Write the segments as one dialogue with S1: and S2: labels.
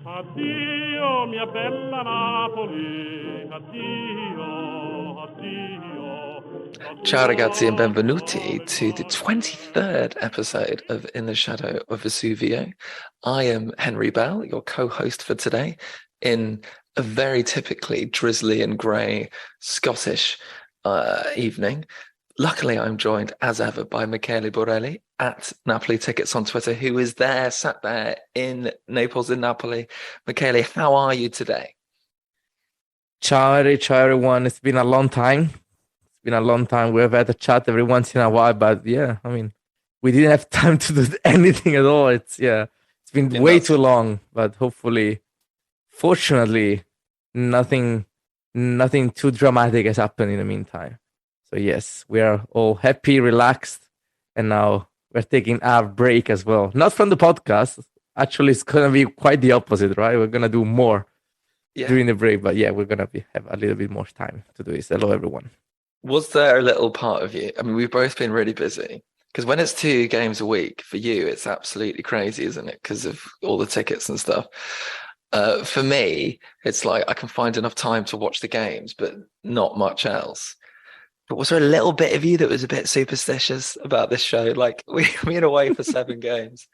S1: Addio, mia bella Napoli, addio, addio.
S2: Ciao ragazzi and benvenuti to the 23rd episode of In the Shadow of Vesuvio. I am Henry Bell, your co-host for today, in a very typically drizzly and grey Scottish evening. Luckily, I'm joined as ever by Michele Borelli at Napoli Tickets on Twitter, who is there, sat there in Naples, in Napoli. Michele, how are you today?
S3: Ciao, Harry. Ciao, everyone. It's been a long time. We've had a chat every once in a while, but yeah, I mean, we didn't have time to do anything at all. It's been way too long, but fortunately, nothing too dramatic has happened in the meantime. So yes, we are all happy, relaxed, and now we're taking our break as well. Not from the podcast. Actually, it's gonna be quite the opposite, right? We're gonna do more during the break, but yeah, we're gonna have a little bit more time to do this. Hello, everyone.
S2: Was there a little part of you? I mean, we've both been really busy because when it's 2 games a week for you, it's absolutely crazy, isn't it? Because of all the tickets and stuff. For me, it's like I can find enough time to watch the games, but not much else. But was there a little bit of you that was a bit superstitious about this show? Like we've been away for 7 games.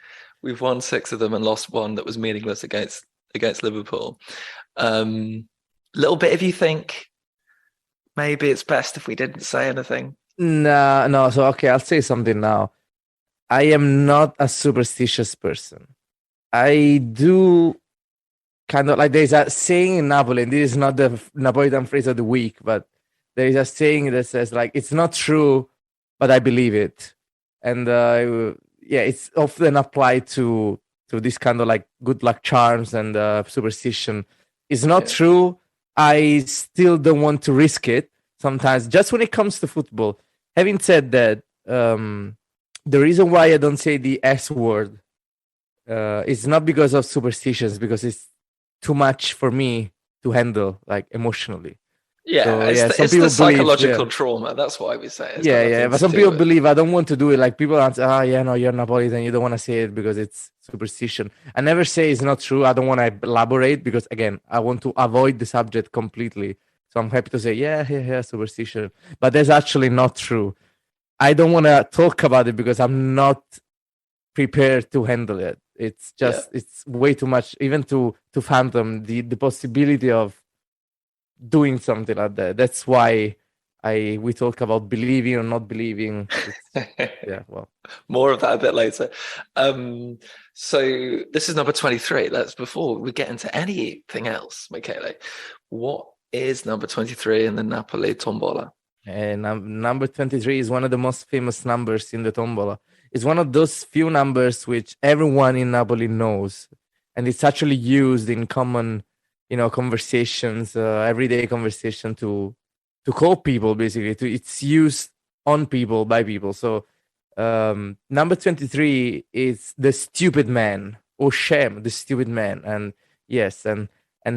S2: We've won 6 of them and lost 1 that was meaningless against Liverpool. Little bit of you think maybe it's best if we didn't say anything.
S3: No. So okay, I'll say something now. I am not a superstitious person. I do kind of like there's a saying in Napoli, and this is not the Napolitan phrase of the week, but there is a saying that says like it's not true, but I believe it, and it's often applied to this kind of like good luck charms and superstition. It's not true. I still don't want to risk it sometimes, just when it comes to football. Having said that, the reason why I don't say the S word is not because of superstitions, because it's too much for me to handle, like emotionally.
S2: It's the psychological trauma. That's why we say it.
S3: But some people believe I don't want to do it. Like people answer, you're Napolitan, you don't want to say it because it's superstition. I never say it's not true. I don't want to elaborate because again, I want to avoid the subject completely. So I'm happy to say, superstition. But that's actually not true. I don't want to talk about it because I'm not prepared to handle it. It's just, it's way too much, even to fathom the possibility of doing something like that. That's why we talk about believing or not believing.
S2: More of that a bit later. So this is number 23. That's before we get into anything else, Michele. What is number 23 in the Napoli tombola?
S3: And number 23 is one of the most famous numbers in the tombola. It's one of those few numbers which everyone in Napoli knows, and it's actually used in common conversations, everyday conversation to call people, basically. It's used on people, by people. So number 23 is the stupid man, or Shem, the stupid man. And yes, and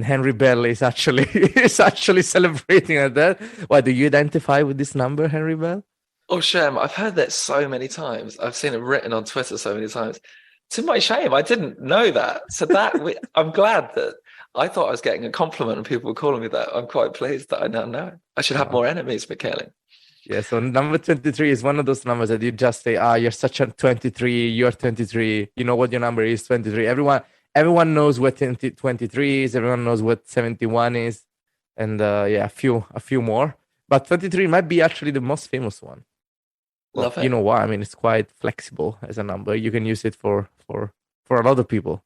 S3: Henry Bell is actually celebrating at that. Why, do you identify with this number, Henry Bell?
S2: Oh, Shem, I've heard that so many times. I've seen it written on Twitter so many times. To my shame, I didn't know that. So I'm glad that I thought I was getting a compliment and people were calling me that. I'm quite pleased that I now know. I should have more enemies, Michele.
S3: Yeah, so number 23 is one of those numbers that you just say, you're such a 23, you're 23, you know what your number is, 23. Everyone knows what 23 is, everyone knows what 71 is, and a few more. But 23 might be actually the most famous one.
S2: Love it.
S3: You know why? I mean, it's quite flexible as a number. You can use it for a lot of people.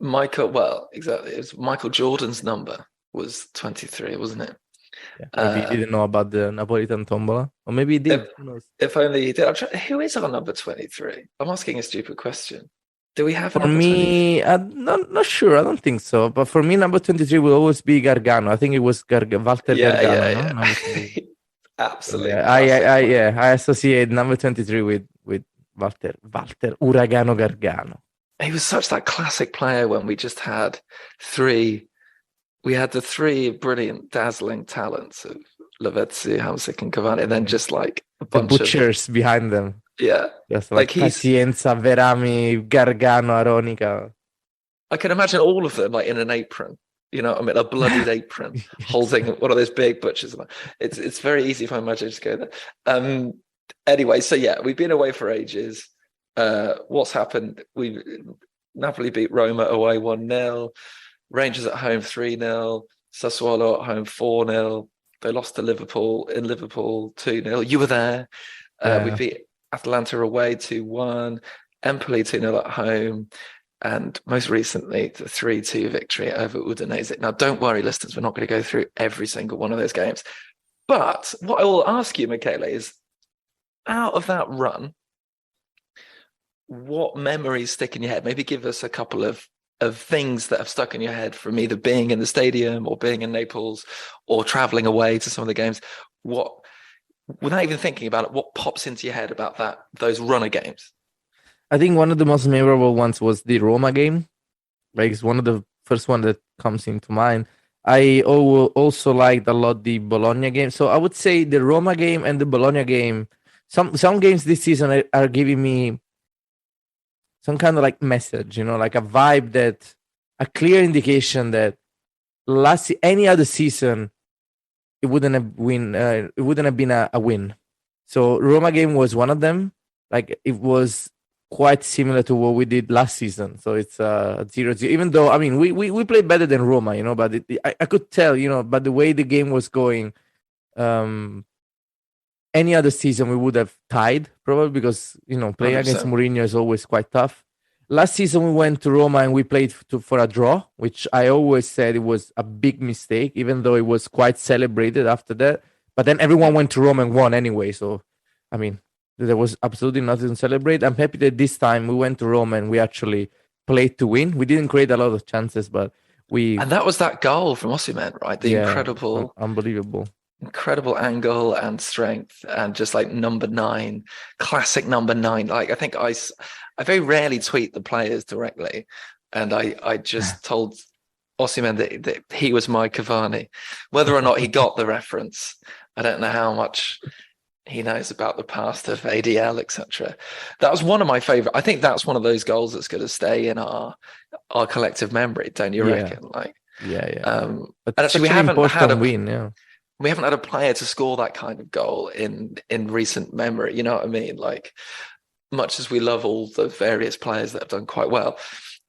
S2: Exactly. It was Michael Jordan's number was 23, wasn't it?
S3: Yeah, maybe he didn't know about the Napolitan tombola, or maybe he did.
S2: If only he did. Who is our number 23? I'm asking a stupid question. Do we have?
S3: For me, I'm not sure. I don't think so. But for me, number 23 will always be Gargano. I think it was Walter Gargano.
S2: No? Absolutely.
S3: I associate number 23 with Walter Uragano Gargano.
S2: He was such that classic player when we just had 3. We had the 3 brilliant, dazzling talents of Lavezzi, Hamsik, and Cavani, and then just like a bunch
S3: butchers behind them.
S2: Yeah.
S3: Just like Pazienza, Verami, Gargano, Aronica.
S2: I can imagine all of them like in an apron. You know, I mean, a bloodied apron, holding one of those big butchers. It's very easy if I imagine to go there. Anyway, so yeah, we've been away for ages. What's happened? Napoli beat Roma away 1-0. Rangers at home 3-0. Sassuolo at home 4-0. They lost to Liverpool in Liverpool 2-0. You were there. We beat Atalanta away 2-1. Empoli 2-0 at home. And most recently, the 3-2 victory over Udinese. Now, don't worry, listeners, we're not going to go through every single one of those games. But what I will ask you, Michele, is out of that run, what memories stick in your head? Maybe give us a couple of things that have stuck in your head from either being in the stadium or being in Naples or traveling away to some of the games. What, without even thinking about it, what pops into your head about those runner games?
S3: I think one of the most memorable ones was the Roma game. Like, it's one of the first one that comes into mind. I also liked a lot the Bologna game. So I would say the Roma game and the Bologna game. Some games this season are giving me some kind of like message, like a vibe, that a clear indication that any other season it wouldn't have been a win. So Roma game was one of them. Like, it was quite similar to what we did last season. So it's 0-0. Even though, I mean, we played better than Roma, but I could tell, but the way the game was going, any other season we would have tied probably, because, playing
S2: 100%.
S3: against Mourinho is always quite tough. Last season we went to Roma and we played for a draw, which I always said it was a big mistake, even though it was quite celebrated after that. But then everyone went to Roma and won anyway. So, I mean, there was absolutely nothing to celebrate. I'm happy that this time we went to Roma and we actually played to win. We didn't create a lot of chances, but
S2: And that was that goal from Osimhen, right? The incredible angle and strength, and just like number 9, classic number 9. Like, I think I very rarely tweet the players directly, and I just told Osimhen that he was my Cavani. Whether or not he got the reference, I don't know how much he knows about the past of ADL, etc. That was one of my favorite. I think that's one of those goals that's going to stay in our collective memory, don't you reckon? Like,
S3: but
S2: actually, we haven't had a
S3: win. Yeah,
S2: we haven't had a player to score that kind of goal in recent memory. You know what I mean? Like, much as we love all the various players that have done quite well,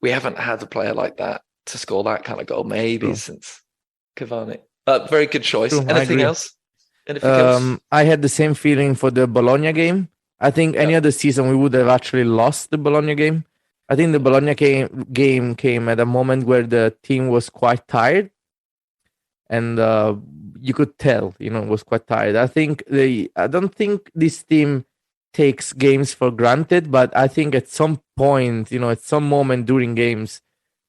S2: we haven't had a player like that to score that kind of goal maybe since Cavani. Very good choice.
S3: True,
S2: Anything else?
S3: I had the same feeling for the Bologna game. I think any other season we would have actually lost the Bologna game. I think the Bologna game came at a moment where the team was quite tired, and you could tell, it was quite tired. I don't think this team takes games for granted, but I think at some point, at some moment during games,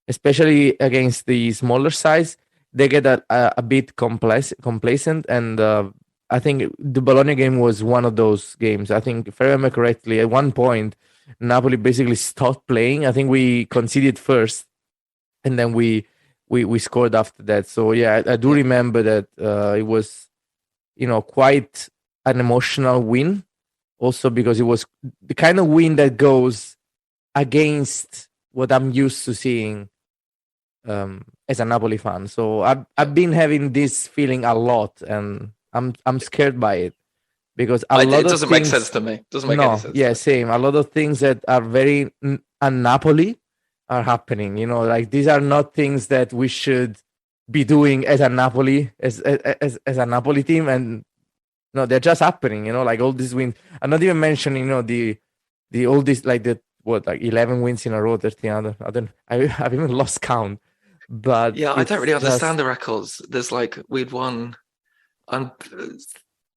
S3: especially against the smaller sides, they get a bit complacent, and I think the Bologna game was one of those games. I think, if I remember correctly, at one point, Napoli basically stopped playing. I think we conceded first, and then we scored after that. So yeah, I do remember that it was, quite an emotional win. Also because it was the kind of win that goes against what I'm used to seeing as a Napoli fan. So I've been having this feeling a lot, and I'm scared by it, because it
S2: doesn't make sense to me. Doesn't make any sense.
S3: Yeah, same. A lot of things that are very un-Napoli are happening. Like, these are not things that we should be doing as a Napoli, as a Napoli team, and no, they're just happening. Like all these wins. I'm not even mentioning, the all this, like, 11 wins in a row, 13 other. I've even lost count. But
S2: yeah, I don't really understand the records. There's like, we'd won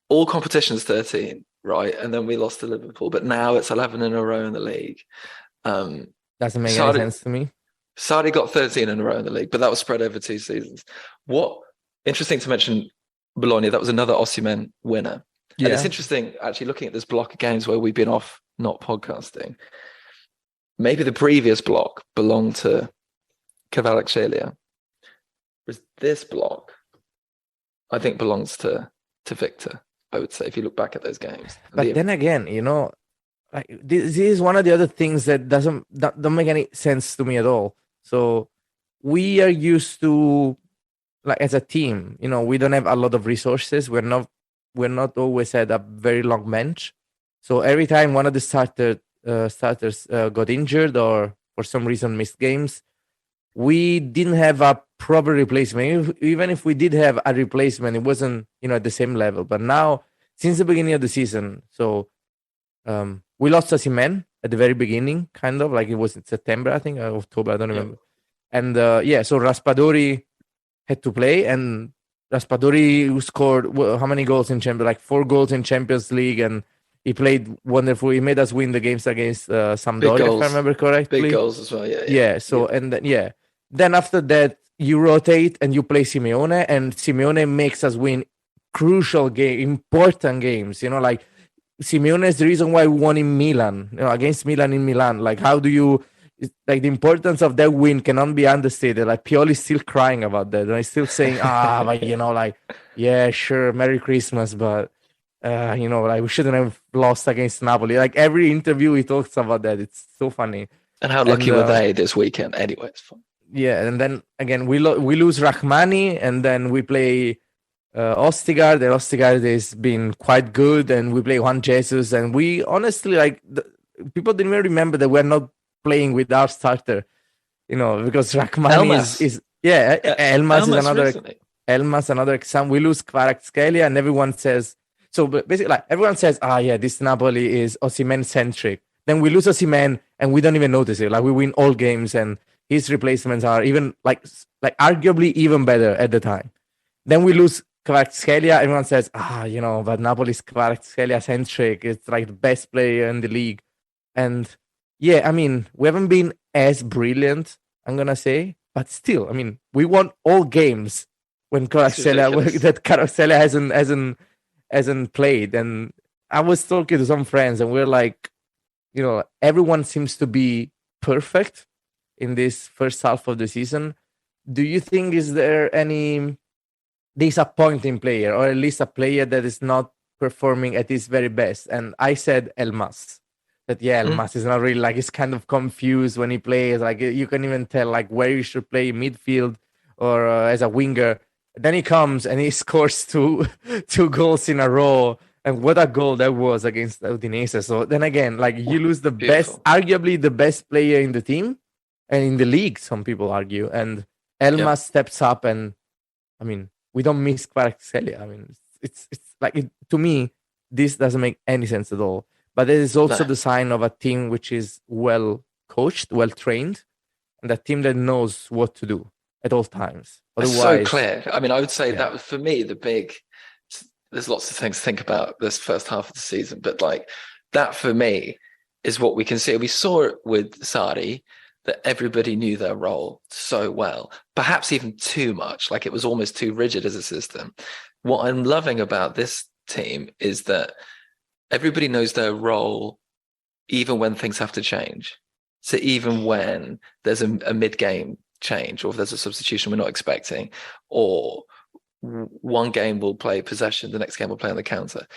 S2: all competitions 13, right? And then we lost to Liverpool, but now it's 11 in a row in the league.
S3: Doesn't make any sense to me.
S2: Sarri got 13 in a row in the league, but that was spread over 2 seasons. What interesting to mention, Bologna, that was another Osimhen winner. Yeah. And it's interesting, actually, looking at this block of games where we've been off not podcasting. Maybe the previous block belonged to Kvaratskhelia. Whereas this block, I think, belongs to Victor, I would say, if you look back at those games.
S3: But then again, like this is one of the other things that don't make any sense to me at all. So we are used to, like, as a team, we don't have a lot of resources. We're not always at a very long bench. So every time one of the starters got injured or for some reason missed games, we didn't have a proper replacement. Even if we did have a replacement, it wasn't at the same level. But now, since the beginning of the season, so we lost Osimhen at the very beginning, kind of like it was in September, I think, or October, I don't remember. And so Raspadori had to play, and Raspadori, who scored how many goals in Champions, like 4 goals in Champions League, and he played wonderful. He made us win the games against Sampdoria, if I remember correctly.
S2: Big goals as well,
S3: And then after that, you rotate and you play Simeone, and Simeone makes us win crucial important games. Like Simeone is the reason why we won in Milan, against Milan in Milan. Like, how do you? Like, the importance of that win cannot be understated. Like, Pioli's still crying about that, and he's still saying, but like, yeah, sure, Merry Christmas, but like, we shouldn't have lost against Napoli. Like, every interview he talks about that. It's so funny.
S2: And how lucky were they this weekend? Anyway, it's fun.
S3: Yeah, and then again we lose Rahmani, and then we play Ostigard. And Ostigard has been quite good, and we play Juan Jesus, and we honestly, like, people didn't even remember that we're not playing with our starter, because Rahmani is Elmas another example. We lose Kvaratskhelia, and everyone says, so basically, like, everyone says, this Napoli is Osimhen centric. Then we lose Osimhen, and we don't even notice it. Like, we win all games, and his replacements are even like arguably even better at the time. Then we lose Kvaratskhelia. Everyone says, but Napoli's Kvaratskhelia centric. It's like the best player in the league. And yeah, I mean, we haven't been as brilliant, I'm gonna say, but still, I mean, we won all games when Kvaratskhelia hasn't played. And I was talking to some friends, and we're like, everyone seems to be perfect in this first half of the season. Do you think, is there any disappointing player, or at least a player that is not performing at his very best? And I said Elmas. That Elmas is not really, like, he's kind of confused when he plays. Like, you can even tell, like, where he should play midfield or as a winger. Then he comes and he scores two goals in a row. And what a goal that was against Udinese. So then again, like, you lose the best, arguably the best player in the team and in the league, some people argue. And Elmas steps up, and I mean, we don't miss Kvaratskhelia. I mean, it's like, to me, this doesn't make any sense at all. But it is also the sign of a team which is well coached, well trained, and a team that knows what to do at all times. Otherwise,
S2: it's so clear. I mean, I would say that was, for me, the big. There's lots of things to think about this first half of the season, but like, that for me is what we can see. We saw it with Sarri, that everybody knew their role so well, perhaps even too much. Like, it was almost too rigid as a system. What I'm loving about this team is that everybody knows their role, even when things have to change. So even when there's a mid-game change, or if there's a substitution we're not expecting, or one game will play possession, the next game will play on the counter.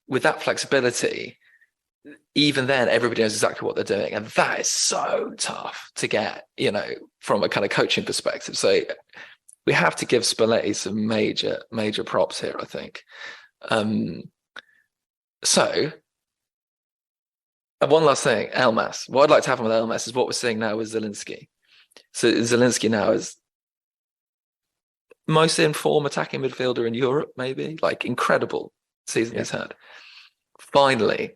S2: With that flexibility, even then, everybody knows exactly what they're doing. And that is so tough to get, from a kind of coaching perspective. So we have to give Spalletti some major props here, I think. So, and one last thing, Elmas. What I'd like to happen with Elmas is what we're seeing now with Zielinski. So Zielinski now is most informed attacking midfielder in Europe, maybe. Like, incredible season he's had. Finally,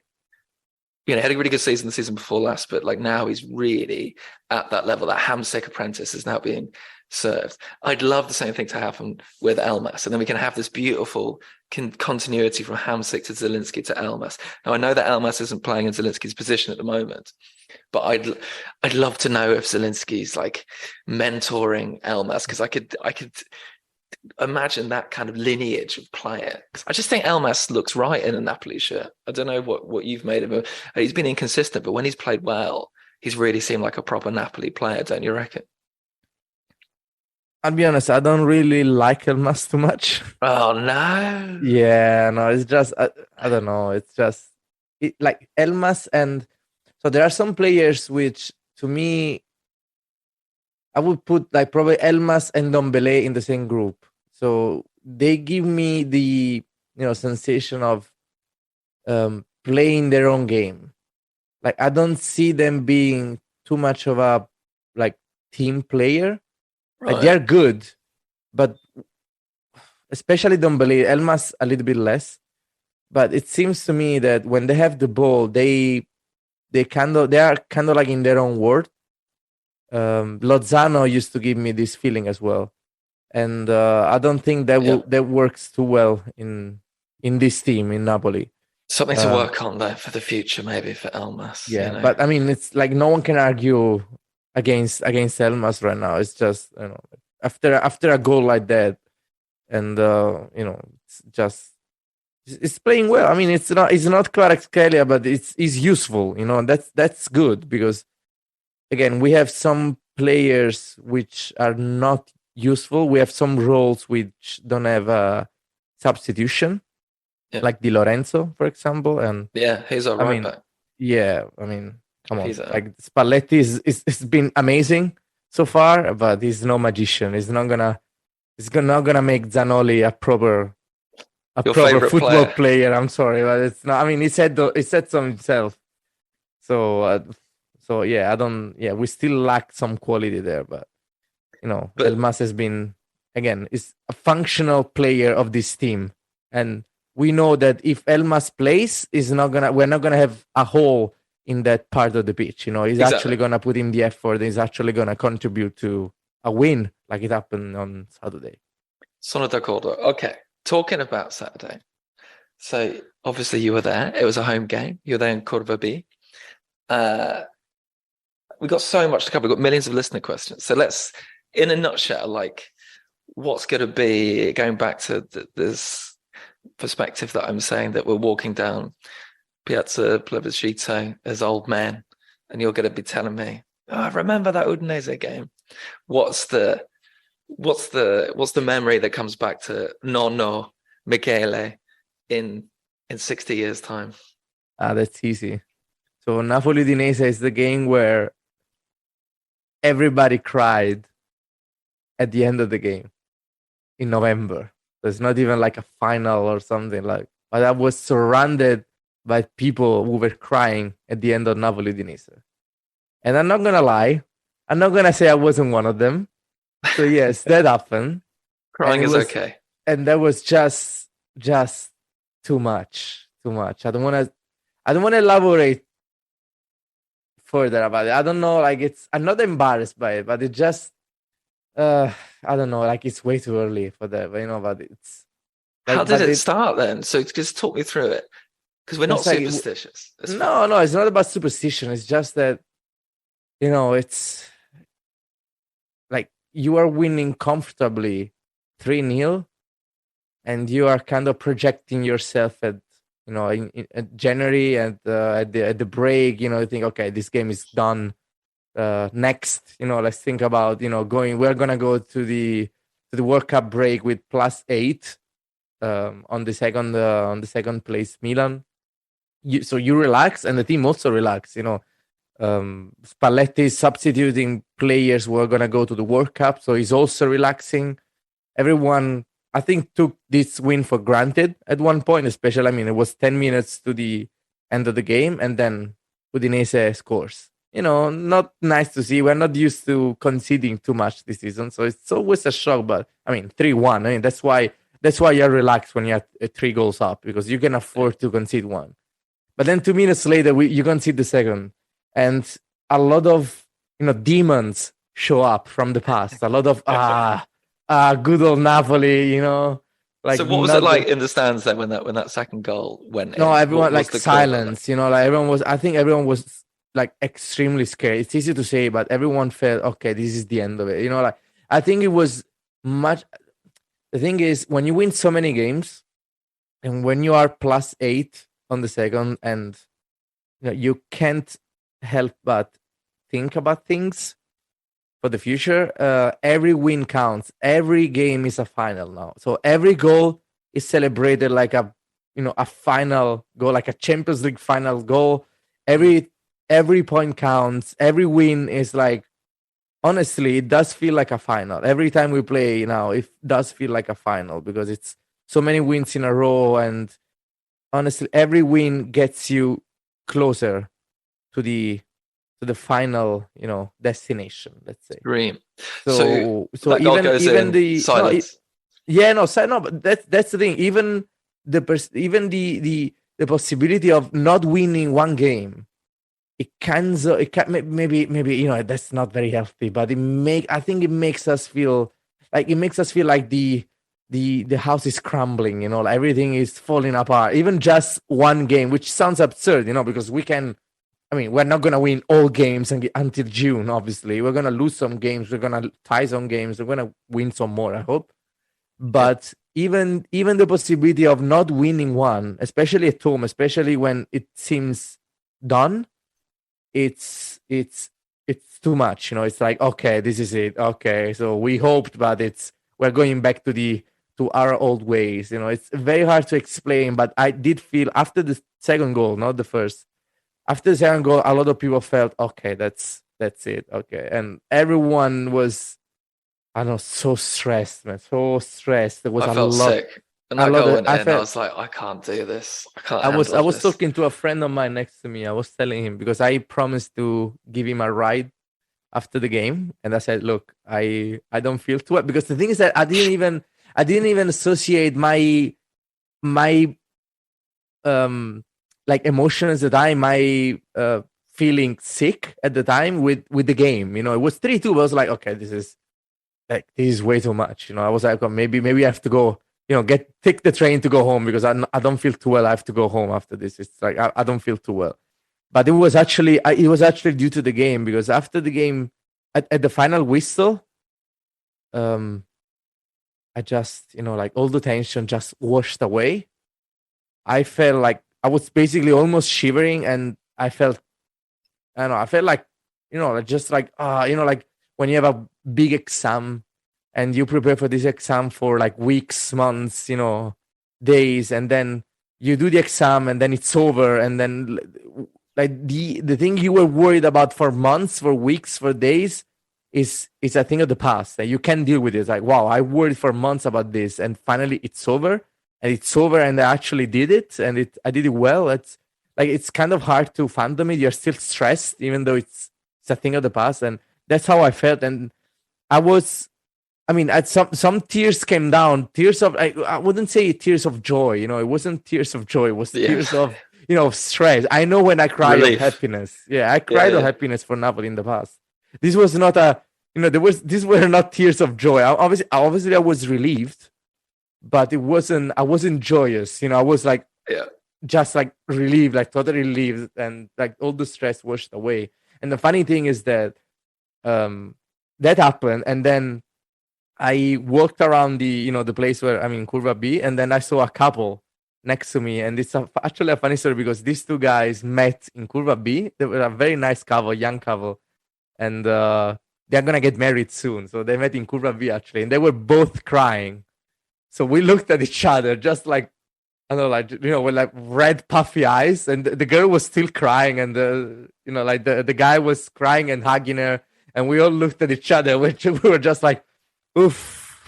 S2: had a really good season the season before last, but like, now he's really at that level. That Hamsik apprentice is now being served. I'd love the same thing to happen with Elmas, and then we can have this beautiful continuity from Hamsik to Zielinski to Elmas. Now, I know that Elmas isn't playing in Zielinski's position at the moment, but I'd love to know if Zielinski's like mentoring Elmas, because I could imagine that kind of lineage of player. I just think Elmas looks right in a Napoli shirt. I don't know what you've made of him. He's been inconsistent, but when he's played well, he's really seemed like a proper Napoli player, don't you reckon?
S3: I'll be honest, I don't really like Elmas too much.
S2: Oh, no.
S3: Yeah, no, it's just, I don't know. It's just, like Elmas, and so there are some players which to me I would put like probably Elmas and Dombele in the same group. So they give me the sensation of playing their own game. Like I don't see them being too much of a like team player. Like they're good, but especially Dombele, Elmas a little bit less. But it seems to me that when they have the ball, they are kind of like in their own world. Lozano used to give me this feeling as well, and I don't think that works too well in this team in Napoli.
S2: Something to work on there for the future, maybe for Elmas.
S3: Yeah, but I mean, it's like no one can argue against Elmas right now. It's just after a goal like that, and it's just it's playing well. I mean, it's not Kvaratskhelia, but it's useful. That's good because again we have some players which are not useful. We have some roles which don't have a substitution. Yeah. Like Di Lorenzo, for example, and
S2: he's a right back.
S3: Yeah, I mean, come on, like Spalletti it's been amazing so far, but he's no magician. He's not gonna make Zanoli a proper football player. I'm sorry, but it's not. I mean, he said so himself. So yeah, we still lack some quality there, but Elmas has been is a functional player of this team, and we know that if Elmas plays, we're not gonna have a hole in that part of the pitch. He's actually gonna put in the effort. He's actually gonna contribute to a win, like it happened on Saturday.
S2: Sono d'accordo. Okay, talking about Saturday. So obviously you were there. It was a home game. You were there in Cordova B. We got so much to cover. We've got millions of listener questions. So let's, in a nutshell, like what's going to be going back to this perspective that I'm saying that we're walking down Piazza Plebiscito as old men, and you're going to be telling me, I remember that Udinese game. What's the memory that comes back to Nonno Michele in 60 years' time?
S3: That's easy. So Napoli Udinese is the game where everybody cried at the end of the game in November. So it's not even like a final or something like. But I was surrounded by people who were crying at the end of Napoli Udinese. And I'm not gonna lie, I'm not gonna say I wasn't one of them. So yes, that happened.
S2: Crying is okay.
S3: And that was just too much. I don't wanna elaborate further about it. I don't know, like I'm not embarrassed by it, but it just I don't know, like it's way too early for that, but it's
S2: like, how did it start then? So just talk me through it, because we're not superstitious.
S3: No, it's not about superstition. It's just that it's like you are winning comfortably 3-0 and you are kind of projecting yourself at in January and at the break, you think, okay, this game is done. Next, let's think about we're gonna go to the World Cup break with +8 on the second place Milan. So you relax, and the team also relax. Spalletti is substituting players who are gonna go to the World Cup, so he's also relaxing. Everyone, I think, took this win for granted at one point, especially. I mean, it was 10 minutes to the end of the game, and then Udinese scores. Not nice to see. We're not used to conceding too much this season, so it's always a shock. But I mean, 3-1. I mean, that's why you're relaxed when you're 3 goals up, because you can afford to concede one. But then 2 minutes later, you concede the second, and a lot of demons show up from the past. A lot of good old Napoli. Like,
S2: so what was it like in the stands then when that second goal went?
S3: No, everyone like silence. Like everyone was. I think everyone was like extremely scared. It's easy to say, but everyone felt, okay, this is the end of it. Like I think it was much. The thing is, when you win so many games, and when you are +8 on the second, and you can't help but think about things for the future. Every win counts. Every game is a final now. So every goal is celebrated like a a final goal, like a Champions League final goal. Every point counts. Every win is like, honestly, it does feel like a final. Every time we play now, it does feel like a final because it's so many wins in a row. And honestly, every win gets you closer to the final, destination, let's say.
S2: Dream.
S3: So
S2: that goal goes
S3: even
S2: in
S3: the
S2: silence.
S3: but that's the thing. Even the possibility of not winning one game, it can maybe that's not very healthy, but I think it makes us feel like the house is crumbling, like everything is falling apart. Even just one game, which sounds absurd, because we're not gonna win all games until June. Obviously, we're gonna lose some games, we're gonna tie some games, we're gonna win some more, I hope. But even the possibility of not winning one, especially at home, especially when it seems done, it's too much. It's like, okay, this is it. Okay, so we hoped, but we're going back to our old ways. It's very hard to explain, but I did feel after the second goal, not the first. After the second goal, a lot of people felt, okay, that's it. Okay, and everyone was, I don't know, so stressed, man, so stressed. There was
S2: I
S3: a
S2: felt
S3: lot.
S2: sick. And that goal went in. I
S3: felt,
S2: was like, I can't do this. I can't
S3: I
S2: handle
S3: was
S2: this.
S3: talking to a friend of mine next to me. I was telling him because I promised to give him a ride after the game, and I said, "Look, I don't feel too well," because the thing is that I didn't even associate my like emotions at the time, my feeling sick at the time with the game. It was 3-2, but I was like, okay, this is way too much. I was like, oh, maybe I have to go. Take the train to go home because I don't feel too well. I have to go home after this. It's like I don't feel too well. But it was actually due to the game, because after the game, at the final whistle, I just like all the tension just washed away. I felt like I was basically almost shivering, and I felt like just like like when you have a big exam and you prepare for this exam for like weeks, months, days, and then you do the exam and then it's over, and then like the thing you were worried about for months, for weeks, for days is a thing of the past that you can deal with it. It's like, wow, I worried for months about this, and finally it's over, and I actually did it, and I did it well. It's kind of hard to fathom it. You're still stressed even though it's a thing of the past, and that's how I felt. And at some tears came down, tears of, I wouldn't say tears of joy. It wasn't tears of joy. It was tears of stress. I know when I cried of happiness. Yeah, I cried of happiness for Napoli in the past. This was not these were not tears of joy. Obviously I was relieved, but I wasn't joyous. I was like, just like relieved, like totally relieved, and like all the stress washed away. And the funny thing is that that happened, and then I walked around the place where I'm in Curva B, and then I saw a couple next to me, and it's actually a funny story because these two guys met in Curva B. They were a very nice couple, young couple, and they're gonna get married soon. So they met in Curva B actually, and they were both crying. So we looked at each other, just like, I don't know, like, with like red puffy eyes, and the girl was still crying, and the guy was crying and hugging her, and we all looked at each other, which we were just like, oof,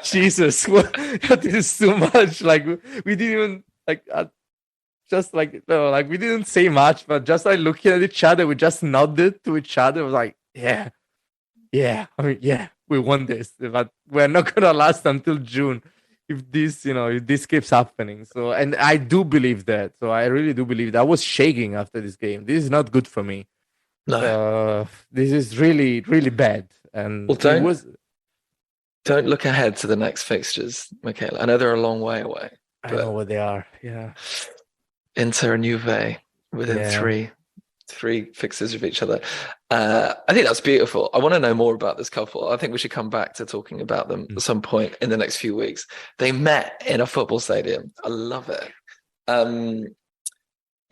S3: Jesus, this is too much. Like we didn't even like, just like, we didn't say much, but just like looking at each other, we just nodded to each other. It was like, yeah, we won this, but we're not gonna last until June if this keeps happening. So, and I do believe that. So I really do believe that. I was shaking after this game. This is not good for me. No, this is really, really bad. And
S2: don't look ahead to the next fixtures, Michele. I know they're a long way away.
S3: I know what they are. Yeah,
S2: Inter and Juve within three fixtures of each other. I think that's beautiful. I want to know more about this couple. I think we should come back to talking about them at some point in the next few weeks. They met in a football stadium. I love it.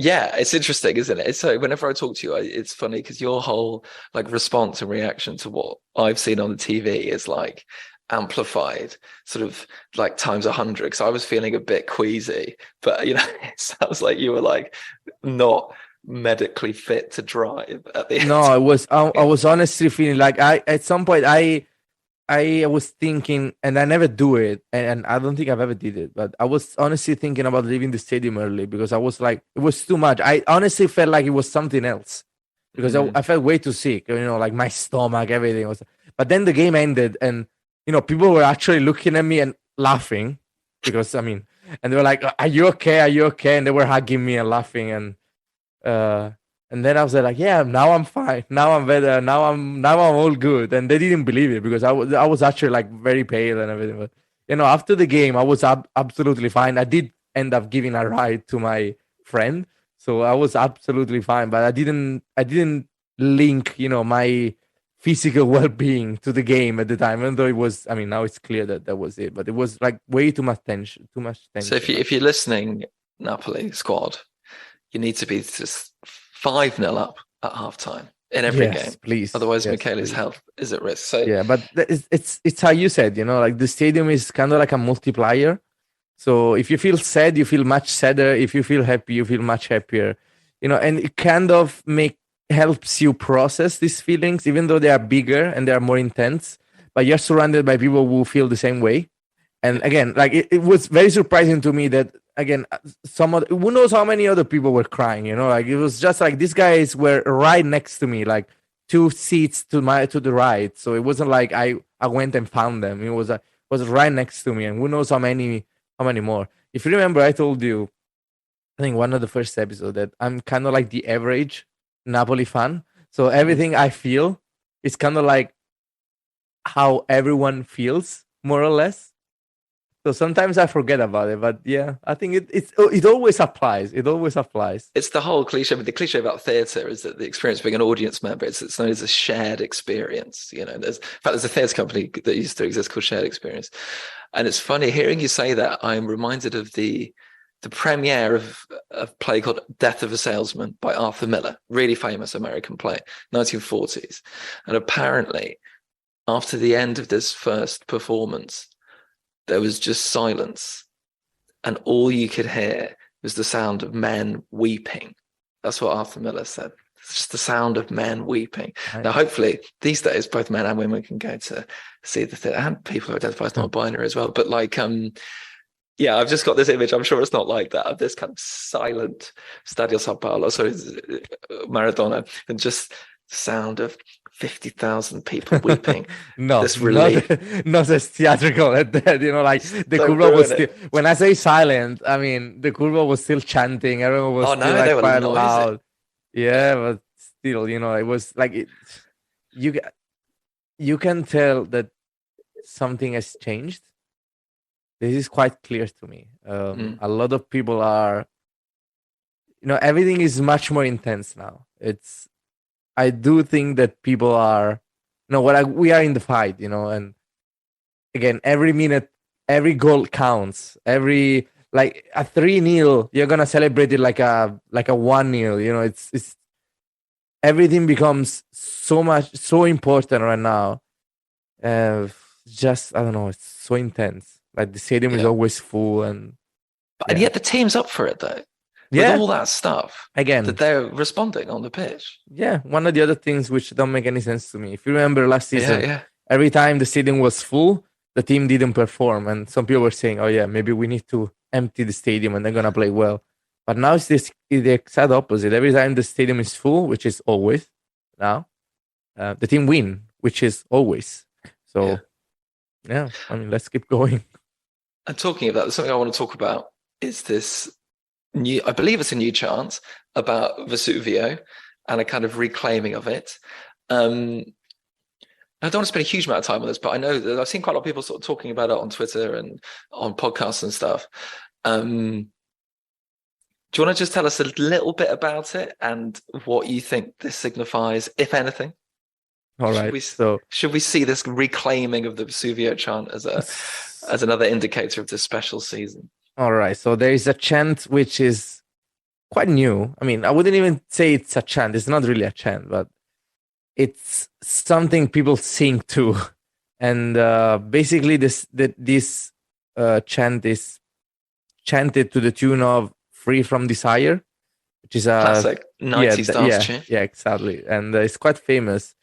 S2: Yeah, it's interesting, isn't it? So whenever I talk to you, it's funny because your whole like response and reaction to what I've seen on the TV is like amplified, sort of like times 100, because I was feeling a bit queasy. But it sounds like you were like not medically fit to drive at the end.
S3: No, I was honestly feeling like at some point I was thinking, and I never do it, and I don't think I've ever did it, but I was honestly thinking about leaving the stadium early because I was like, it was too much. I honestly felt like it was something else because I felt way too sick, like my stomach, everything was. But then the game ended, and people were actually looking at me and laughing because and they were like, "Are you okay? Are you okay?" And they were hugging me and laughing, and then I was like, "Yeah, now I'm fine. Now I'm better. Now I'm all good." And they didn't believe it because I was actually like very pale and everything. But after the game, I was absolutely fine. I did end up giving a ride to my friend, so I was absolutely fine. But I didn't link my physical well-being to the game at the time, even though it was. Now it's clear that was it, but it was like way too much tension. Too much tension.
S2: So if you're listening, Napoli squad, you need to be just 5-0 up at halftime in every game.
S3: Please.
S2: Otherwise, Michele's health is at risk. So
S3: yeah, but it's how you said, like the stadium is kind of like a multiplier. So if you feel sad, you feel much sadder. If you feel happy, you feel much happier. And it kind of helps you process these feelings, even though they are bigger and they are more intense. But you're surrounded by people who feel the same way. And again, like it was very surprising to me that again, who knows how many other people were crying, like it was just like these guys were right next to me, like 2 seats to the right. So it wasn't like I went and found them. It was right next to me, and who knows how many more. If you remember, I told you, I think one of the first episodes, that I'm kind of like the average Napoli fan. So everything I feel is kind of like how everyone feels, more or less. So sometimes I forget about it, but yeah, I think it always applies. It always applies.
S2: It's the whole cliche. But the cliche about theatre is that the experience of being an audience member, it's known as a shared experience. There's a theatre company that used to exist called Shared Experience, and it's funny hearing you say that. I'm reminded of the premiere of a play called Death of a Salesman by Arthur Miller, really famous American play, 1940s, and apparently after the end of this first performance, there was just silence, and all you could hear was the sound of men weeping. That's what Arthur Miller said. It's just the sound of men weeping. Right. Now, hopefully, these days, both men and women can go to see the theatre, and people who identify as non-binary as well. But yeah, I've just got this image. I'm sure it's not like that, of this kind of silent Stadio San Paolo, sorry, Maradona, and just the sound of 50,000 people weeping.
S3: No,
S2: this relief.
S3: Not as theatrical as that. Like the curva was still. When I say silent, I mean the curva was still chanting. Everyone was still like quite loud. Yeah, but still, it was like you can tell that something has changed. This is quite clear to me. A lot of people are, everything is much more intense now. I do think that people are, we are in the fight, and again, every minute, every goal counts. Every, like a 3-0, you're gonna celebrate it like a 1-0. It's everything becomes so important right now. Just I don't know, it's so intense. Like the stadium is always full, and
S2: yet the team's up for it though. With all that stuff,
S3: again,
S2: that they're responding on the pitch.
S3: Yeah, one of the other things which don't make any sense to me. If you remember last season, every time the stadium was full, the team didn't perform, and some people were saying, "Oh yeah, maybe we need to empty the stadium and they're gonna play well." But now it's the exact opposite. Every time the stadium is full, which is always now, the team win, which is always. So, yeah, let's keep going.
S2: And talking about something I want to talk about is this. I believe it's a new chant about Vesuvio and a kind of reclaiming of it. I don't want to spend a huge amount of time on this, but I know that I've seen quite a lot of people sort of talking about it on Twitter and on podcasts and stuff. Do you want to just tell us a little bit about it and what you think this signifies, if anything?
S3: All right.
S2: Should we see this reclaiming of the Vesuvio chant as another indicator of this special season?
S3: All right, so there is a chant which is quite new. I wouldn't even say it's a chant. It's not really a chant, but it's something people sing to and basically this chant is chanted to the tune of "Free from Desire," which is a
S2: Classic 90s dance tune.
S3: yeah, exactly, and it's quite famous.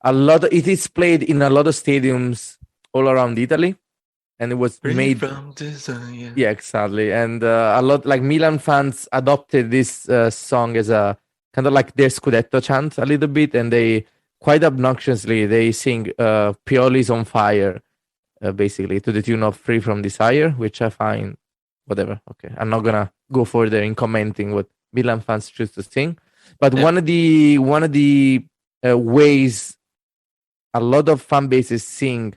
S3: It is played in a lot of stadiums all around Italy, and it was
S2: Free
S3: made
S2: from desire.
S3: yeah, exactly, and a lot like Milan fans adopted this song as a kind of like their Scudetto chant a little bit, and they quite obnoxiously they sing "Pioli's on fire," basically to the tune of "Free from Desire," which I find whatever. Okay, I'm not gonna go further in commenting what Milan fans choose to sing, but
S2: Yeah.
S3: one of the ways a lot of fan bases sing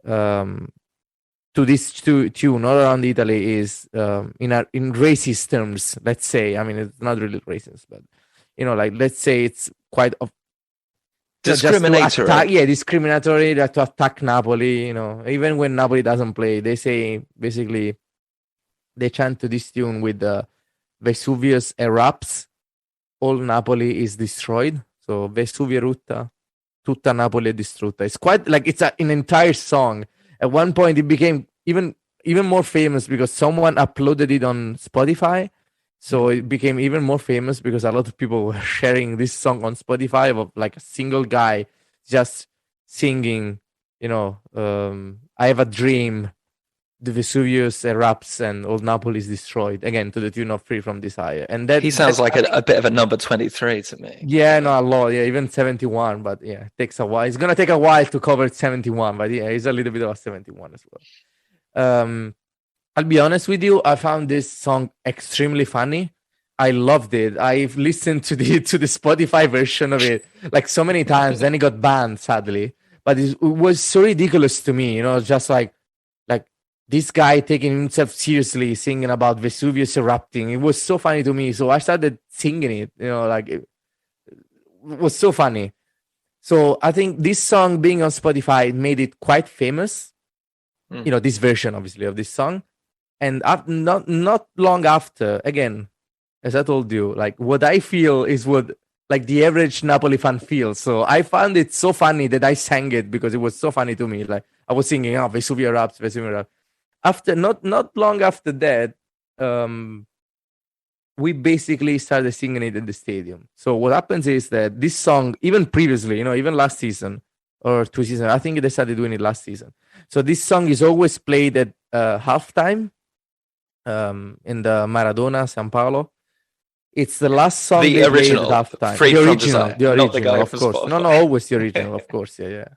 S3: to this tune all around Italy is in racist terms. Let's say, I mean, it's not really racist, but like let's say it's quite
S2: Discriminatory.
S3: discriminatory to attack Napoli. Even when Napoli doesn't play, they say basically they chant to this tune with Vesuvius erupts, all Napoli is destroyed. So Vesuvio erutta, tutta Napoli è distrutta. It's quite like it's an entire song. At one point, it became even more famous because someone uploaded it on Spotify. So it became even more famous because a lot of people were sharing this song on Spotify of like a single guy just singing, I have a dream, the Vesuvius erupts and old Napoli is destroyed, again to the tune of Free from Desire. And that
S2: He sounds like a bit of a number 23 to me.
S3: Yeah, no, a lot. Yeah, even 71, but yeah, it takes a while. It's gonna take a while to cover 71, but yeah, it's a little bit of a 71 as well. I'll be honest with you, I found this song extremely funny. I loved it. I've listened to the Spotify version of it like so many times. Then it got banned, sadly. But it was so ridiculous to me, just like this guy taking himself seriously, singing about Vesuvius erupting. It was so funny to me. So I started singing it, it was so funny. So I think this song being on Spotify made it quite famous. This version, obviously, of this song. And not long after, again, as I told you, like what I feel is what like the average Napoli fan feels. So I found it so funny that I sang it because it was so funny to me. Like I was singing, "Oh, Vesuvio erupts, Vesuvio erupts." After not long after that, we basically started singing it in the stadium. So what happens is that this song, even previously, even last season or 2 seasons, I think they started doing it last season. So this song is always played at halftime in the Maradona San Paolo. It's the last song
S2: the
S3: they
S2: original,
S3: played at halftime.
S2: Free
S3: The
S2: from
S3: original,
S2: Desire,
S3: the
S2: not the
S3: original,
S2: guy
S3: of
S2: from
S3: course.
S2: Spotify.
S3: No, always the original, of course. Yeah.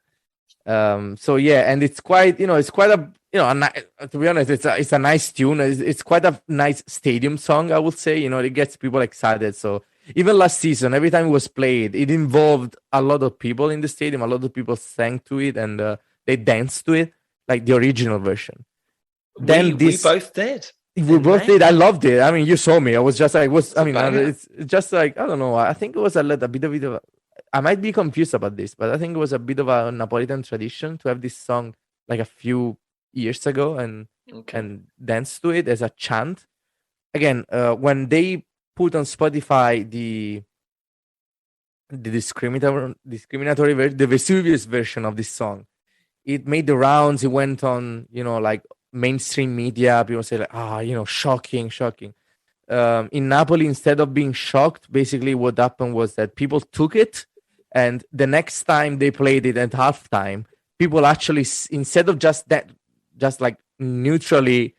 S3: So yeah, and it's quite, it's quite a, to be honest, it's a nice tune. It's quite a nice stadium song, I would say. It gets people excited. So even last season, every time it was played, it involved a lot of people in the stadium. A lot of people sang to it and they danced to it, like the original version.
S2: We both did.
S3: We both did. I loved it. I mean, you saw me. I was just like, it's just like, I don't know. I think it was a bit of I might be confused about this, but I think it was a bit of a Napolitan tradition to have this song like a few years ago and dance to it as a chant. Again, when they put on Spotify the discriminatory the Vesuvius version of this song, it made the rounds. It went on, like mainstream media. People say like, shocking. In Napoli, instead of being shocked, basically what happened was that people took it, and the next time they played it at halftime, people actually, instead of just like neutrally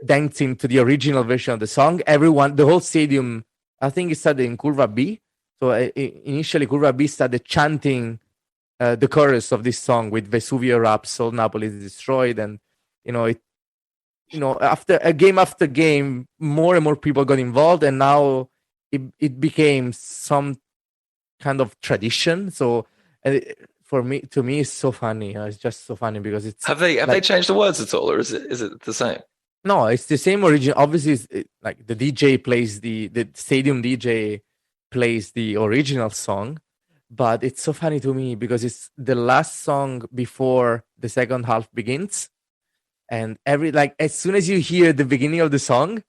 S3: dancing to the original version of the song, the whole stadium, I think it started in Curva B. So initially, Curva B started chanting the chorus of this song with Vesuvio erupts, all Napoli is destroyed, and after game, more and more people got involved, and now it became some kind of tradition. So to me, it's so funny. It's just so funny because it's
S2: have they changed the words at all, or is it the same?
S3: No, it's the same origin. Obviously, like the DJ plays the stadium DJ plays the original song, but it's so funny to me because it's the last song before the second half begins. And as soon as you hear the beginning of the song,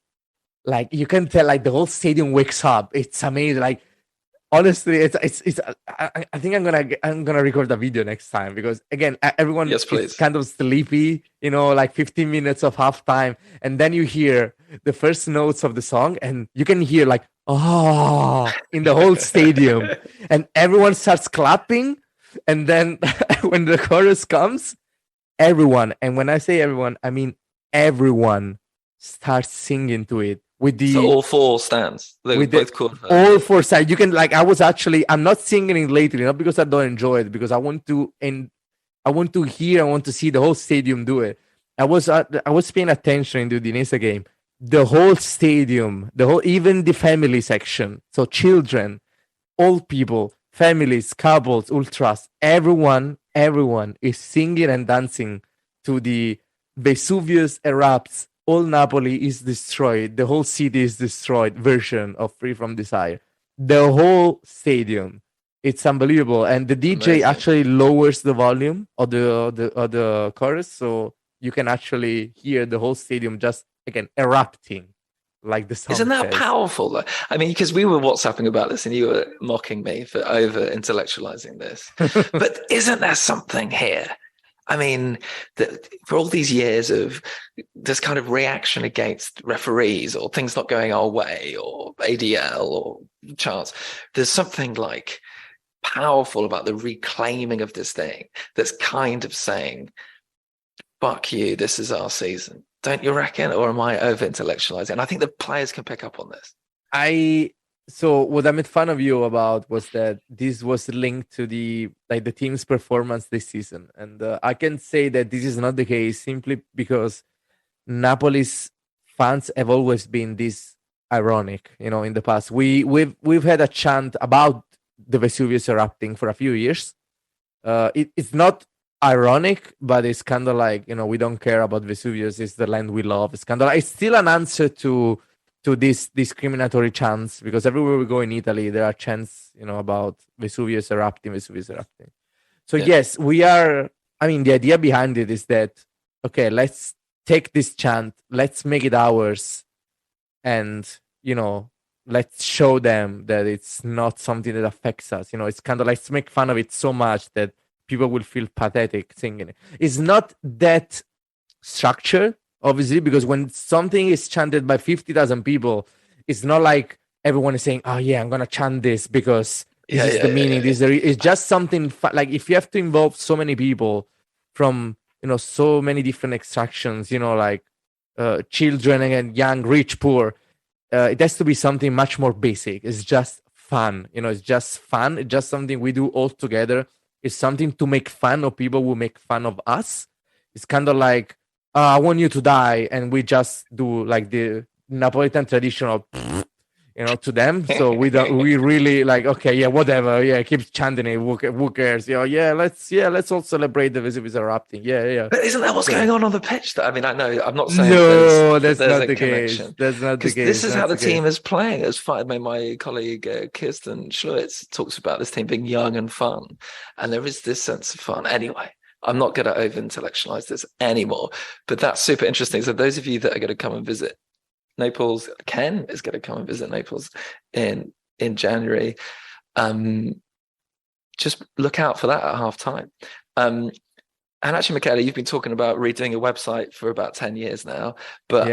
S3: like you can tell, like the whole stadium wakes up. It's amazing. Like honestly, I think I'm gonna record a video next time because again, everyone
S2: Yes,
S3: is
S2: please.
S3: kind of sleepy, like 15 minutes of halftime, and then you hear the first notes of the song, and you can hear like in the whole stadium, and everyone starts clapping, and then when the chorus comes, everyone, and when I say everyone, I mean everyone starts singing to it with
S2: So
S3: the
S2: all four stands. They were
S3: with the
S2: both chord
S3: all
S2: versions.
S3: four sides. You can I'm not singing it lately, not because I don't enjoy it, because I want to, and I want to hear, I want to see the whole stadium do it. I was paying attention in the Udinese game. The whole stadium, even the family section, so children, old people, families, couples, ultras, everyone is singing and dancing to the Vesuvius erupts, all Napoli is destroyed, the whole city is destroyed version of Free From Desire. The whole stadium. It's unbelievable. And the DJ
S2: Amazing.
S3: actually lowers the volume of the chorus, so you can actually hear the whole stadium just again erupting like the song
S2: Isn't that
S3: says.
S2: powerful? Though? I mean, because we were WhatsApping about this and you were mocking me for over intellectualizing this. But isn't there something here? I mean, for all these years of this kind of reaction against referees or things not going our way or ADL or chance, there's something like powerful about the reclaiming of this thing that's kind of saying, fuck you, this is our season. Don't you reckon? Or am I over intellectualizing? I think the players can pick up on this.
S3: So what I made fun of you about was that this was linked to the team's performance this season, and I can say that this is not the case simply because Napoli's fans have always been this ironic. In the past, we've had a chant about the Vesuvius erupting for a few years. It's not ironic, but it's kind of like, we don't care about Vesuvius. It's the land we love. It's kind of like, it's still an answer to these discriminatory chants, because everywhere we go in Italy, there are chants, about Vesuvius erupting. So
S2: Yeah.
S3: yes, we are. I mean, the idea behind it is that, okay, let's take this chant, let's make it ours, and let's show them that it's not something that affects us. It's kind of like, let's make fun of it so much that people will feel pathetic singing it. It's not that structured, obviously, because when something is chanted by 50,000 people, it's not like everyone is saying, oh yeah, I'm gonna chant this because this is the meaning. It's just something like, if you have to involve so many people from so many different extractions, like children and young, rich, poor, it has to be something much more basic. It's just fun. It's just fun. It's just something we do all together. It's something to make fun of people who make fun of us. It's kind of like, I want you to die, and we just do like the Napolitan traditional, to them. So we really like, okay, yeah, whatever, yeah, keep chanting it. Who cares? Let's all celebrate the Vesuvius erupting. Yeah.
S2: But isn't that what's going on the pitch? I mean, I know I'm not saying
S3: No,
S2: there's
S3: that's not
S2: a
S3: the
S2: connection.
S3: case. That's not the case.
S2: This is how the team is playing. As my colleague Kirsten Schlitz talks about this team being young and fun, and there is this sense of fun. Anyway, I'm not going to over intellectualize this anymore, but that's super interesting. So those of you that are going to come and visit Naples, Ken is going to come and visit Naples in January. Just look out for that at half time. And actually, Michele, you've been talking about redoing a website for about 10 years now. But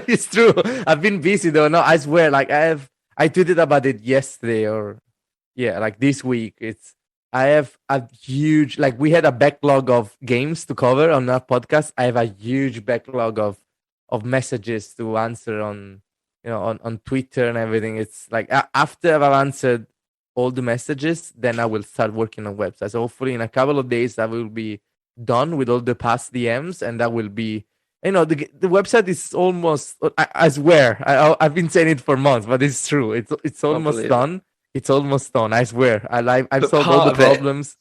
S3: it's true. I've been busy though. No, I swear, like I tweeted about it yesterday, or like this week. I have a huge, like, we had a backlog of games to cover on our podcast. I have a huge backlog of messages to answer on on Twitter and everything. It's like, after I've answered all the messages, then I will start working on websites. So hopefully in a couple of days I will be done with all the past DMs, and that will be, the website is almost, I swear, I've been saying it for months, but it's true. It's almost done. It's almost done. I swear. I've solved all the problems.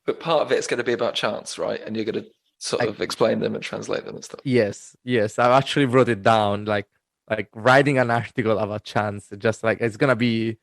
S2: But part of it's going to be about chants, right? And you're going to sort of explain them and translate them and stuff.
S3: Yes. I actually wrote it down, like writing an article about chants. Just like it's gonna be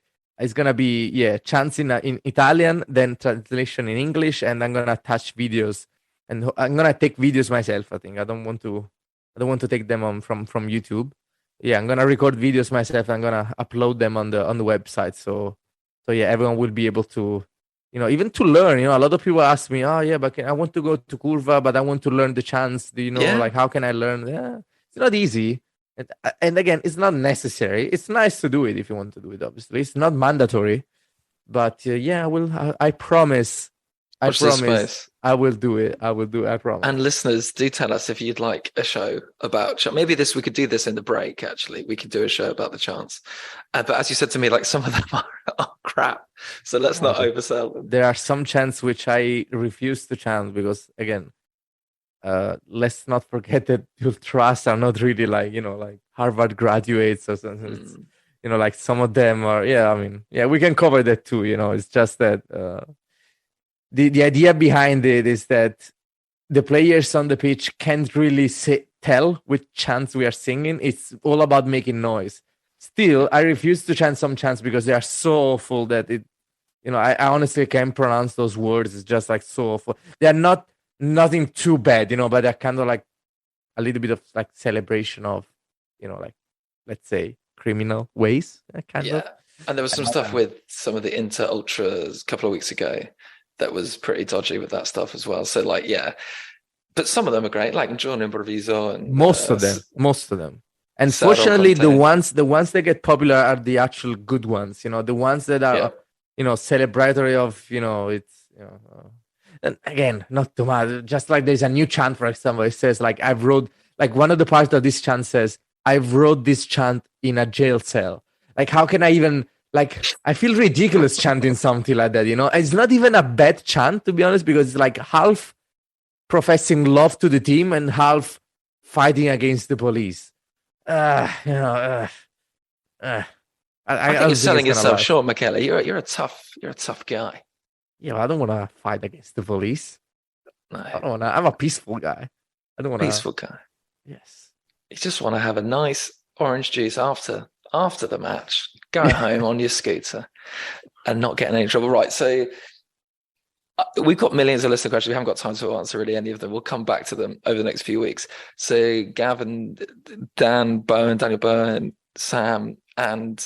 S3: chants in Italian, then translation in English, and I'm gonna attach videos, and I'm gonna take videos myself. I think I don't want to take them from YouTube. Yeah, I'm gonna record videos myself. I'm gonna upload them on the website. So So yeah, everyone will be able to, even to learn. A lot of people ask me, oh yeah, but I want to go to Curva, but I want to learn the chants. Do you know,
S2: Yeah,
S3: like how can I learn? Yeah, it's not easy. And again, it's not necessary. It's nice to do it if you want to do it. Obviously, it's not mandatory. But yeah, I will. I promise. I
S2: watch this
S3: promise.
S2: space.
S3: I will do it. I will do it. I promise.
S2: And listeners, do tell us if you'd like a show about chant. Maybe we could do this in the break. Actually, we could do a show about the chants. But as you said to me, like some of them are crap. So let's not oversell them.
S3: There are some chants which I refuse to chant because, again, let's not forget that your trusts are not really like Harvard graduates or something. It's, like some of them are. Yeah, I mean, yeah, we can cover that too. It's just that the idea behind it is that the players on the pitch can't really tell which chants we are singing. It's all about making noise. Still, I refuse to chant some chants because they are so awful that I honestly can't pronounce those words. It's just like so awful. They are nothing too bad, but they're kind of like a little bit of like celebration of, like, let's say, criminal ways, kind of.
S2: And there was some stuff with some of the Inter Ultras a couple of weeks ago that was pretty dodgy with that stuff as well. So like, yeah, but some of them are great, like John Improviso and
S3: most of them. And fortunately, the ones that get popular are the actual good ones. The ones that are, celebratory of, it's, and again, not too much. Just like there's a new chant, for example, it says like I've wrote, like one of the parts of this chant says, I've wrote this chant in a jail cell. Like, how can I even, like, I feel ridiculous chanting something like that, It's not even a bad chant, to be honest, because it's like half professing love to the team and half fighting against the police. I
S2: think you're selling yourself short, Michele. You're a tough guy.
S3: Yeah, I don't want to fight against the police.
S2: No,
S3: I don't want to. I'm a peaceful guy. I don't want to.
S2: Peaceful guy.
S3: Yes.
S2: You just want to have a nice orange juice after the match. Go home on your scooter and not get in any trouble. Right. So we've got millions of listener questions. We haven't got time to answer really any of them. We'll come back to them over the next few weeks. So Gavin, Daniel Bowen, Sam, and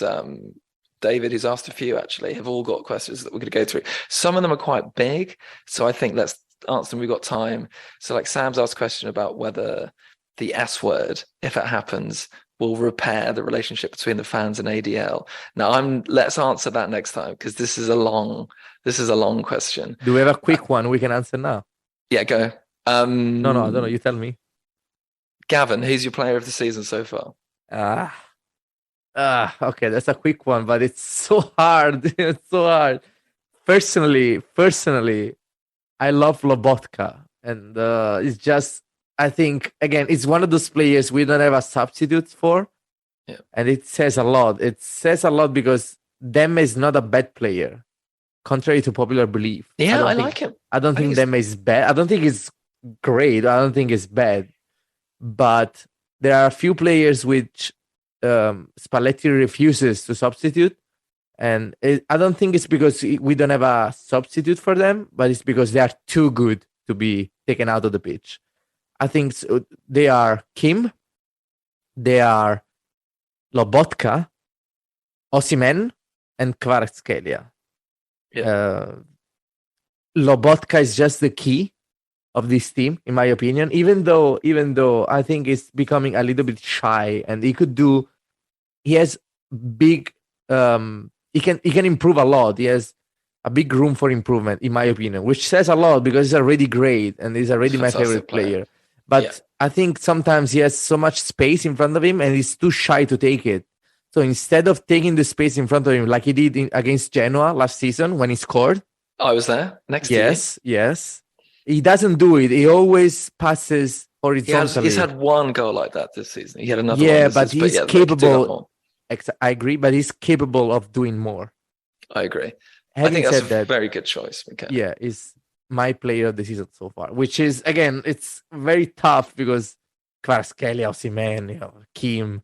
S2: David, who's asked a few actually, have all got questions that we're going to go through. Some of them are quite big, so I think let's answer them. We've got time. So like Sam's asked a question about whether the S word, if it happens, will repair the relationship between the fans and ADL. Now let's answer that next time because this is a long question.
S3: Do we have a quick one we can answer now?
S2: Yeah, go.
S3: No, I don't know. You tell me.
S2: Gavin, who's your player of the season so far?
S3: Okay, that's a quick one, but it's so hard. It's so hard. Personally, I love Lobotka, and it's just, I think, again, it's one of those players we don't have a substitute for, and it says a lot. It says a lot because Demme is not a bad player, contrary to popular belief.
S2: Yeah, I like him.
S3: I don't think Demme is bad. I don't think it's great. I don't think it's bad, but there are a few players which Spalletti refuses to substitute, and I don't think it's because we don't have a substitute for them, but it's because they are too good to be taken out of the pitch. I think they are Kim, they are Lobotka, Osimhen, and Kvaratskhelia. Lobotka is just the key of this team, in my opinion. Even though I think it's becoming a little bit shy, and he has big. He can improve a lot. He has a big room for improvement, in my opinion, which says a lot because he's already great and he's already my favorite player. But I think sometimes he has so much space in front of him and he's too shy to take it. So instead of taking the space in front of him like he did against Genoa last season when he scored.
S2: I was there next to you.
S3: Yes. He doesn't do it. He always passes horizontally.
S2: He's had one goal like that this season. He had another one.
S3: Yeah, but he's capable. I agree, but he's capable of doing more.
S2: I agree. I think that's a very good choice. Okay.
S3: Yeah, he's my player of the season so far, which is, again, it's very tough because Kvaratskhelia, Osimhen, Kim,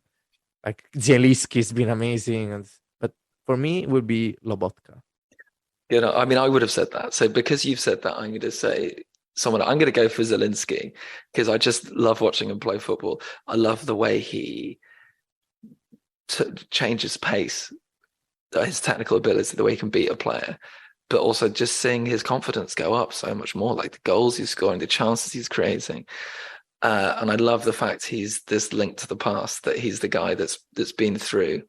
S3: like Zielinski's been amazing. But for me, it would be Lobotka.
S2: I mean, I would have said that. So because you've said that, I'm going to say I'm going to go for Zielinski because I just love watching him play football. I love the way he changes pace his technical ability, the way he can beat a player, but also just seeing his confidence go up so much more, like the goals he's scoring, the chances he's creating. And I love the fact he's this link to the past, that he's the guy that's been through.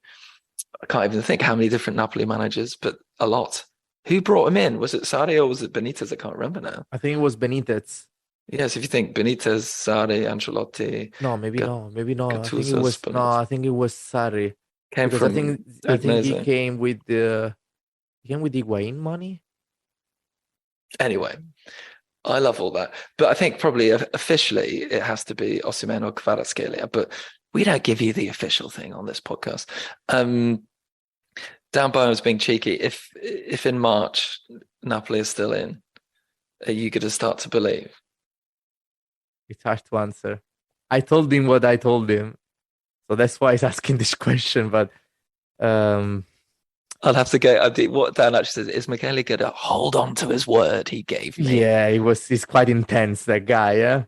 S2: I can't even think how many different Napoli managers, but a lot. Who brought him in? Was it Sarri or was it Benitez? I can't remember now.
S3: I think it was Benitez.
S2: Yes, if you think Benitez, Sarri, Ancelotti,
S3: No, maybe no. I think it
S2: Gattuso,
S3: was
S2: Spalletti.
S3: I think it was Sarri.
S2: Came
S3: Because
S2: from
S3: I think he
S2: Udinese.
S3: came with Higuain money.
S2: Anyway, I love all that. But I think probably officially it has to be Osimhen or Kvaratskhelia, but we don't give you the official thing on this podcast. Dan Byrne was being cheeky. If in March Napoli is still in, are you going to start to believe?
S3: It's hard to answer. I told him what I told him, so that's why he's asking this question. But
S2: I'll have to go. What Dan actually says is Michele going to hold on to his word he gave me.
S3: Yeah, he's quite intense, that guy. Yeah,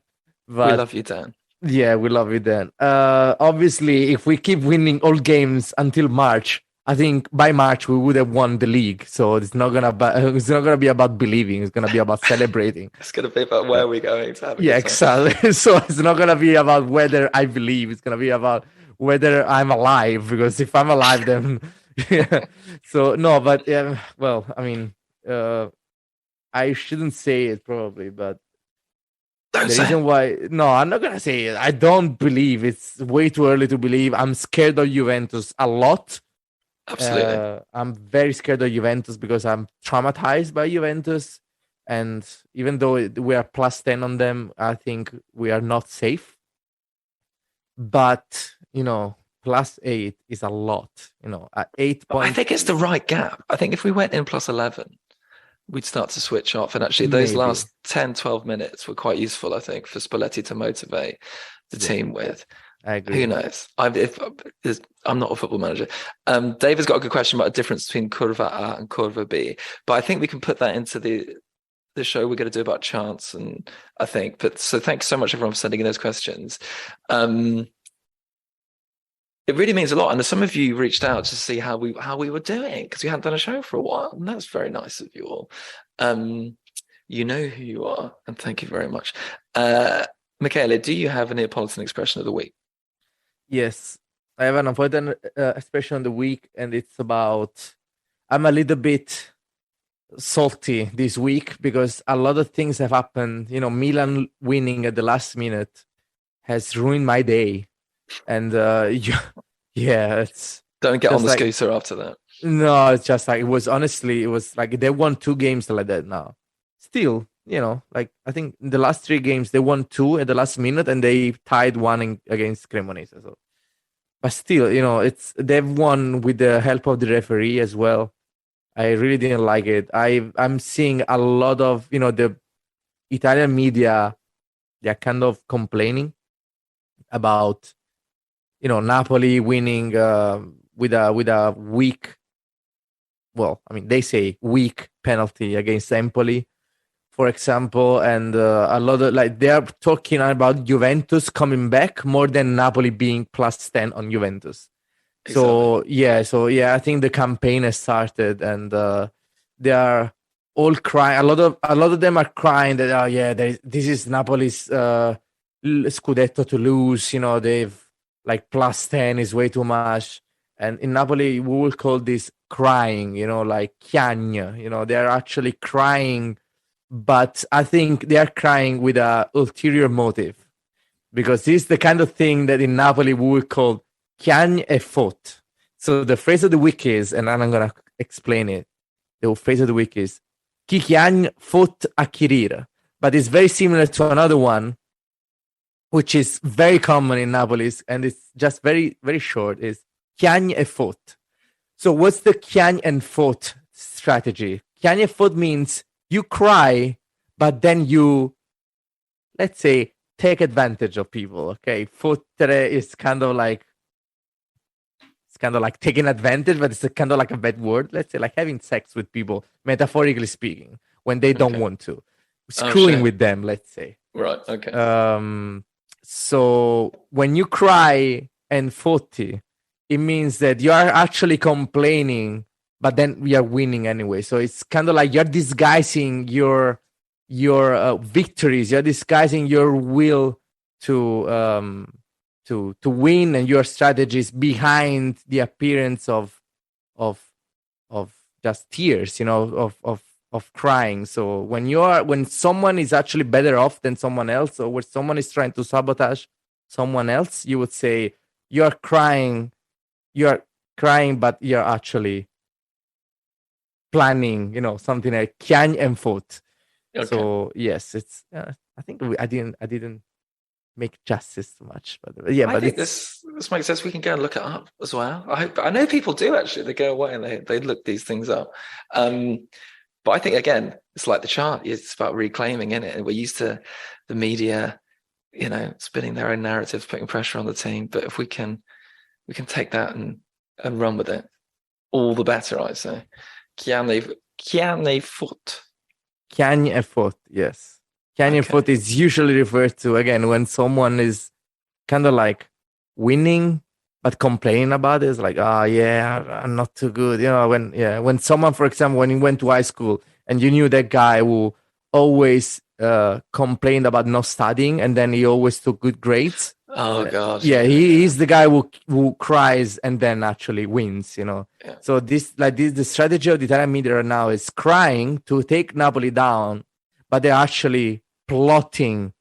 S3: but
S2: we love you, Dan.
S3: Yeah, we love you, Dan. Obviously, if we keep winning all games until March, I think by March we would have won the league. So it's not gonna be about believing. It's gonna be about celebrating.
S2: It's gonna be about where we're going to have.
S3: Exactly. So it's not gonna be about whether I believe. It's gonna be about whether I'm alive. Because if I'm alive, then yeah. So no, but yeah. Well, I mean, I shouldn't say it probably, but the reason why I'm not gonna say it. I don't believe. It's way too early to believe. I'm scared of Juventus a lot.
S2: Absolutely.
S3: I'm very scared of Juventus because I'm traumatized by Juventus. And even though we are plus 10 on them, I think we are not safe. But, plus 8 is a lot. At 8 points.
S2: I think it's the right gap. I think if we went in plus 11, we'd start to switch off. And actually, those last 10, 12 minutes were quite useful, I think, for Spalletti to motivate the team with.
S3: I agree.
S2: Who knows? I'm not a football manager. David's got a good question about the difference between Curva A and Curva B, but I think we can put that into the show we're going to do about chants. And I think, so thanks so much everyone for sending in those questions. It really means a lot, and some of you reached out to see how we were doing because we hadn't done a show for a while, and that's very nice of you all. You know who you are, and thank you very much. Michele, do you have a Neapolitan expression of the week?
S3: Yes, I have an Neapolitan expression of the week, and it's about I'm a little bit salty this week because a lot of things have happened. Milan winning at the last minute has ruined my day, and it's
S2: don't get on the scooter after that.
S3: No, it's just like it was like they won 2 games like that now. Still, I think in the last 3 games they won 2 at the last minute and they tied 1 against Cremonese. So, but still, they've won with the help of the referee as well. I really didn't like it. I'm seeing a lot of the Italian media. They're kind of complaining about Napoli winning with a weak. Well, I mean they say weak penalty against Empoli, for example, and a lot of they are talking about Juventus coming back more than Napoli being plus 10 on Juventus. Exactly. So I think the campaign has started, and they are all crying. A lot of them are crying that this is Napoli's Scudetto to lose. They've plus 10 is way too much, and in Napoli we will call this crying. Chiagne. They are actually crying. But I think they are crying with an ulterior motive because this is the kind of thing that in Napoli we would call chiagne e faute. So the phrase of the week is, and I'm going to explain it. The phrase of the week is chi chiagne faute acquirire. But it's very similar to another one, which is very common in Napoli, and it's just very, very short, is chiagne e faute. So what's the chiagne and faute strategy? Chiagne e faute means you cry, but then you, let's say, take advantage of people. Okay, fottere is kind of like taking advantage, but it's kind of like a bad word. Let's say like having sex with people, metaphorically speaking, when they don't want to, screwing with them. Let's say.
S2: Right. Okay.
S3: So when you cry and fotti, it means that you are actually complaining but then we are winning anyway. So it's kind of like you're disguising your victories. You're disguising your will to win and your strategies behind the appearance of of just tears, of crying. So when someone is actually better off than someone else, or when someone is trying to sabotage someone else, you would say you're crying, but you're actually planning, something like chant and foot.
S2: Okay.
S3: So yes, it's. I think I didn't make justice too much, but yeah.
S2: I think this makes sense. We can go and look it up as well. I know people do actually. They go away and they look these things up. But I think again, it's like the chart. It's about reclaiming, isn't it? And we're used to the media, spinning their own narratives, putting pressure on the team. But if we can take that and run with it, all the better, I say. Chiane foot.
S3: Chiane foot, yes. Chiane foot is usually referred to again when someone is kind of like winning but complaining about it. It's like, oh yeah, I'm not too good. When someone, for example, when you went to high school and you knew that guy who always complained about not studying and then he always took good grades.
S2: Oh god.
S3: He's the guy who cries and then actually wins, Yeah. So the strategy of the Italian media right now is crying to take Napoli down, but they're actually plotting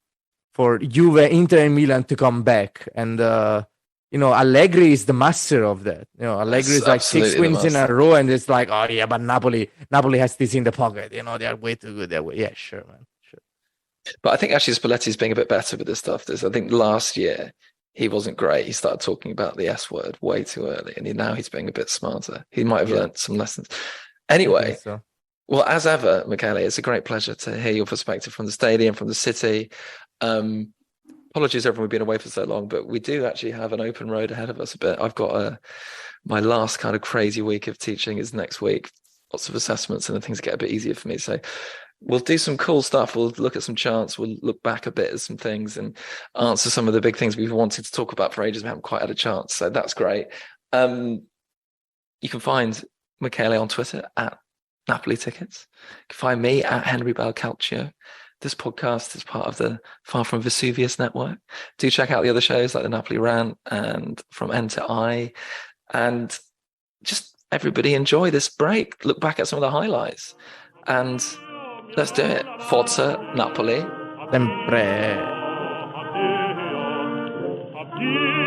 S3: for Juve, Inter, and Milan to come back. And Allegri is the master of that. Allegri is like 6 wins in a row, and it's like, oh yeah, but Napoli has this in the pocket. They are way too good. Yeah, sure, man.
S2: But I think actually Spalletti's being a bit better with this stuff. I think last year he wasn't great. He started talking about the S word way too early, and now he's being a bit smarter. He might have learned some lessons. Anyway, well, as ever, Michele, it's a great pleasure to hear your perspective from the stadium, from the city. Apologies, everyone, we've been away for so long, but we do actually have an open road ahead of us a bit. I've got my last kind of crazy week of teaching is next week. Lots of assessments and things get a bit easier for me. So we'll do some cool stuff. We'll look at some charts. We'll look back a bit at some things and answer some of the big things we've wanted to talk about for ages. We haven't quite had a chance. So that's great. You can find Michele on Twitter at Napoli Tickets. You can find me at Henry Bell Calcio. This podcast is part of the Far From Vesuvius network. Do check out the other shows like the Napoli Rant and From End to Eye. And just everybody enjoy this break. Look back at some of the highlights. And let's do it. Forza Napoli.
S3: Sempre.
S1: Addio.